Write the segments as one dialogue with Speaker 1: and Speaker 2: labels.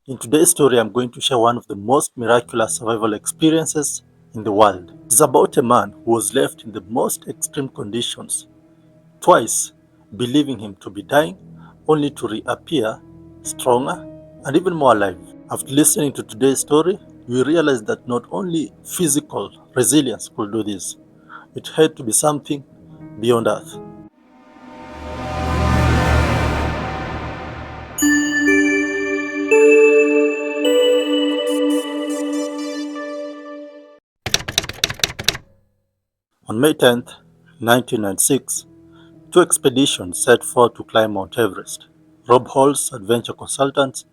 Speaker 1: In today's story, I'm going to share one of the most miraculous survival experiences in the world. It's about a man who was left in the most extreme conditions, twice believing him to be dying, only to reappear stronger and even more alive. After listening to today's story, you realize that not only physical resilience could do this, it had to be something beyond earth. On May 10th, 1996, two expeditions set forth to climb Mount Everest. Rob Hall's adventure consultants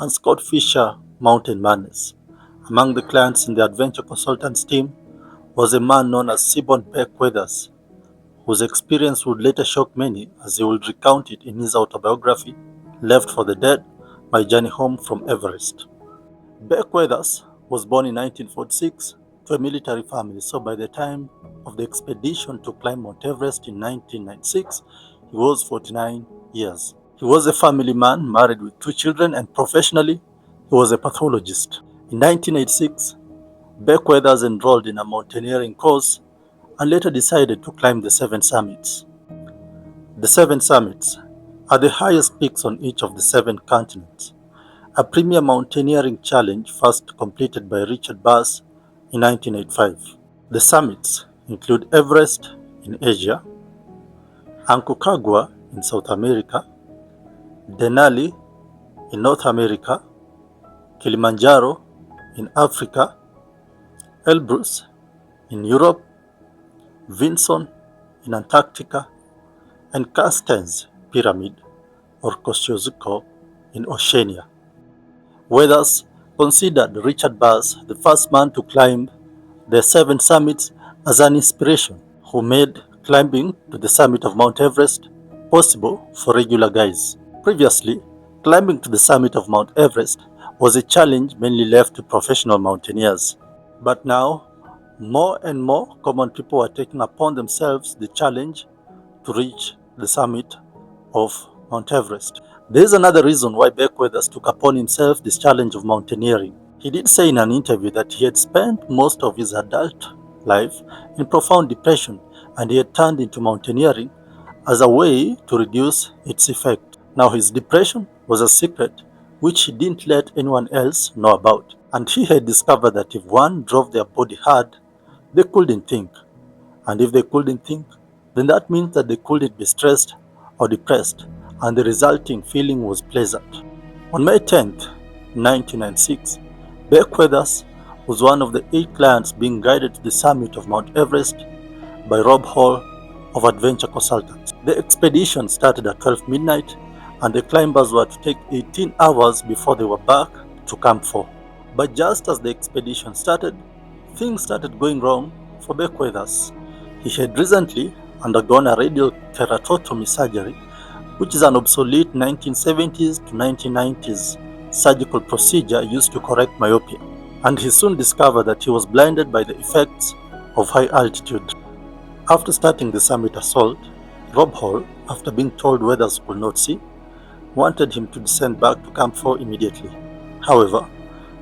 Speaker 1: and Scott Fisher, mountain madness. Among the clients in the adventure consultants team was a man known as Seaborn Beckweathers, whose experience would later shock many as he would recount it in his autobiography, Left for the Dead: My Journey Home from Everest. Beckweathers was born in 1946 to a military family, so by the time of the expedition to climb Mount Everest in 1996, he was 49 years. He was a family man, married with two children, and professionally, he was a pathologist. In 1986, Beckweathers enrolled in a mountaineering course and later decided to climb the seven summits. The seven summits are the highest peaks on each of the seven continents, a premier mountaineering challenge first completed by Richard Bass in 1985. The summits include Everest in Asia, Aconcagua in South America, Denali in North America, Kilimanjaro in Africa, Elbrus in Europe, Vinson in Antarctica, and Carstensz Pyramid or Kosciuszko in Oceania. Weathers considered Richard Bass the first man to climb the seven summits as an inspiration, who made climbing to the summit of Mount Everest possible for regular guys. Previously, climbing to the summit of Mount Everest was a challenge mainly left to professional mountaineers. But now, more and more common people are taking upon themselves the challenge to reach the summit of Mount Everest. There is another reason why Beckweathers took upon himself this challenge of mountaineering. He did say in an interview that he had spent most of his adult life in profound depression and he had turned into mountaineering as a way to reduce its effect. Now, his depression was a secret which he didn't let anyone else know about, and he had discovered that if one drove their body hard, they couldn't think. And if they couldn't think, then that means that they couldn't be stressed or depressed, and the resulting feeling was pleasant. On May 10th, 1996, Beckweathers was one of the 8 clients being guided to the summit of Mount Everest by Rob Hall of Adventure Consultants. The expedition started at 12 midnight, and the climbers were to take 18 hours before they were back to Camp 4. But just as the expedition started, things started going wrong for Beckweathers. He had recently undergone a radial keratotomy surgery, which is an obsolete 1970s to 1990s surgical procedure used to correct myopia, and he soon discovered that he was blinded by the effects of high altitude. After starting the summit assault, Rob Hall, after being told Weathers could not see, wanted him to descend back to Camp 4 immediately. However,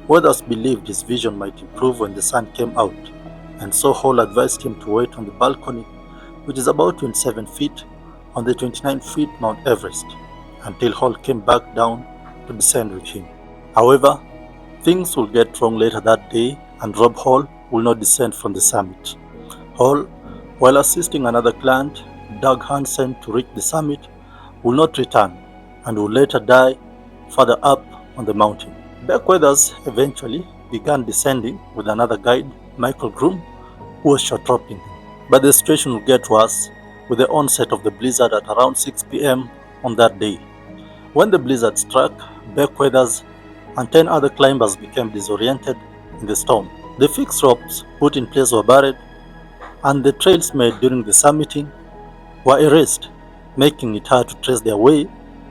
Speaker 1: Weathers believed his vision might improve when the sun came out, and so Hall advised him to wait on the balcony, which is about 27 feet on the 29-feet Mount Everest, until Hall came back down to descend with him. However, things will get wrong later that day, and Rob Hall will not descend from the summit. Hall, while assisting another client, Doug Hansen, to reach the summit, will not return and will later die further up on the mountain. Beckweathers eventually began descending with another guide, Michael Groom, who was short-roping him. But the situation will get worse with the onset of the blizzard at around 6 p.m. on that day. When the blizzard struck, Beckweathers and 10 other climbers became disoriented in the storm. The fixed ropes put in place were buried, and the trails made during the summiting were erased, making it hard to trace their way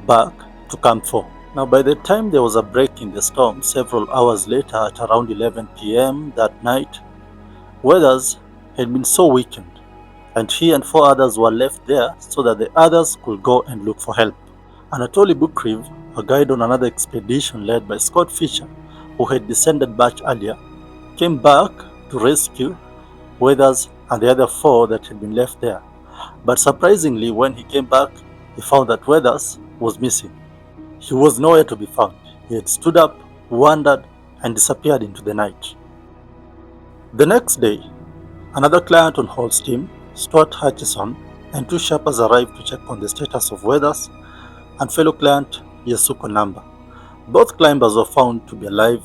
Speaker 1: back to Camp 4. Now, by the time there was a break in the storm several hours later at around 11 p.m. that night, Weathers had been so weakened, and he and 4 others were left there so that the others could go and look for help. Anatoly Bukriv, a guide on another expedition led by Scott Fisher, who had descended much earlier, came back to rescue Weathers and the other 4 that had been left there. But surprisingly, when he came back, he found that Weathers was missing. He was nowhere to be found. He had stood up, wandered, and disappeared into the night. The next day, another client on Hall's team, Stuart Hutchison, and 2 Sherpas arrived to check on the status of Weathers and fellow client Yasuko Namba. Both climbers were found to be alive,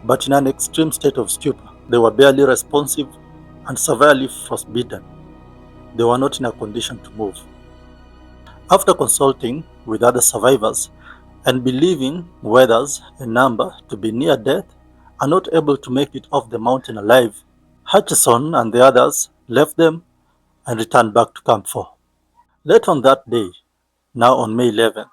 Speaker 1: but in an extreme state of stupor. They were barely responsive and severely frostbitten. They were not in a condition to move. After consulting with other survivors and believing Weathers and Namba to be near death and not able to make it off the mountain alive, Hutchison and the others left them and returned back to Camp 4. Late on that day, now on May 11th,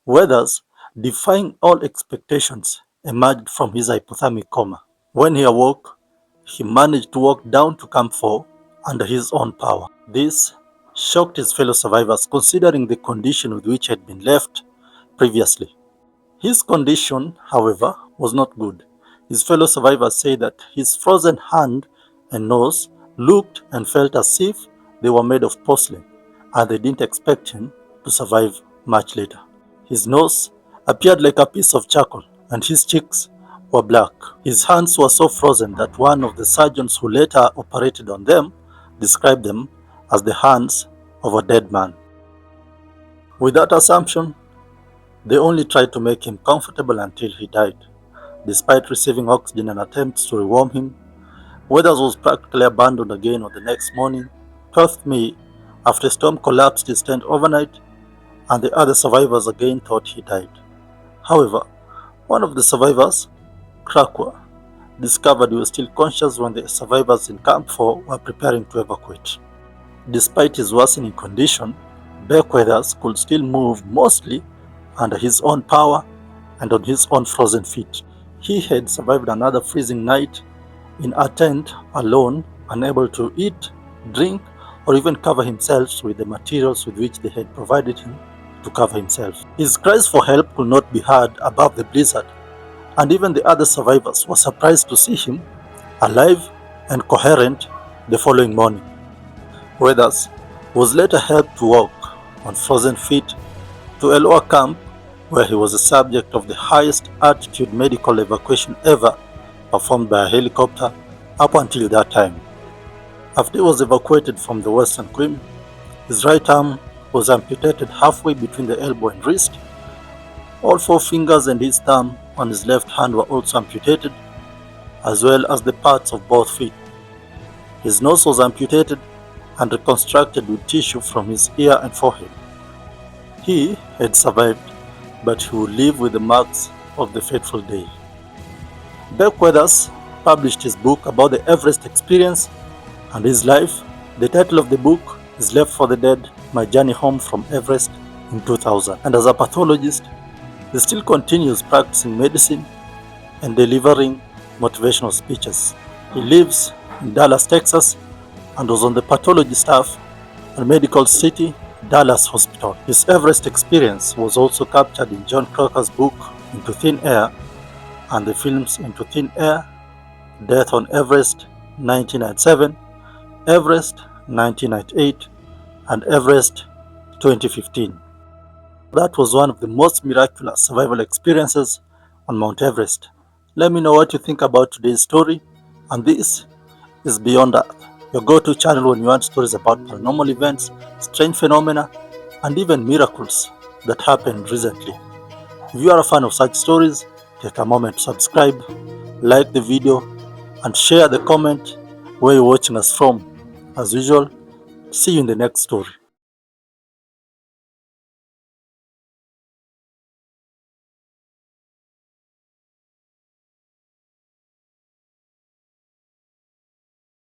Speaker 1: Weathers, defying all expectations, emerged from his hypothermic coma. When he awoke, he managed to walk down to Camp 4 under his own power. This shocked his fellow survivors considering the condition with which he had been left previously. His condition, however, was not good. His fellow survivors say that his frozen hand and nose looked and felt as if they were made of porcelain, and they didn't expect him to survive much later. His nose appeared like a piece of charcoal, and his cheeks were black. His hands were so frozen that one of the surgeons who later operated on them described them as the hands of a dead man. With that assumption, they only tried to make him comfortable until he died. Despite receiving oxygen and attempts to rewarm him, Weathers was practically abandoned again on the next morning, 12th May, after a storm collapsed his tent overnight, and the other survivors again thought he died. However, one of the survivors, Krakwa, discovered he was still conscious when the survivors in Camp 4 were preparing to evacuate. Despite his worsening condition, Weathers could still move mostly under his own power and on his own frozen feet. He had survived another freezing night in a tent alone, unable to eat, drink, or even cover himself with the materials with which they had provided him to cover himself. His cries for help could not be heard above the blizzard, and even the other survivors were surprised to see him alive and coherent the following morning. Weathers was later helped to walk on frozen feet to a lower camp where he was the subject of the highest altitude medical evacuation ever performed by a helicopter up until that time. After he was evacuated from the Western Rim, his right arm was amputated halfway between the elbow and wrist. All 4 fingers and his thumb on his left hand were also amputated, as well as the parts of both feet. His nose was amputated and reconstructed with tissue from his ear and forehead. He had survived, but he would live with the marks of the fateful day. Weathers published his book about the Everest experience and his life. The title of the book is Left for the Dead: My Journey Home from Everest in 2000. And as a pathologist, he still continues practicing medicine and delivering motivational speeches. He lives in Dallas, Texas, and was on the pathology staff at Medical City Dallas Hospital. His Everest experience was also captured in John Crocker's book Into Thin Air and the films Into Thin Air, Death on Everest 1997, Everest 1998, and Everest 2015. That was one of the most miraculous survival experiences on Mount Everest. Let me know what you think about today's story, and this is Beyond Earth, your go-to channel when you want stories about paranormal events, strange phenomena, and even miracles that happened recently. If you are a fan of such stories, take a moment to subscribe, like the video, and share the comment where you're watching us from. As usual, see you in the next story.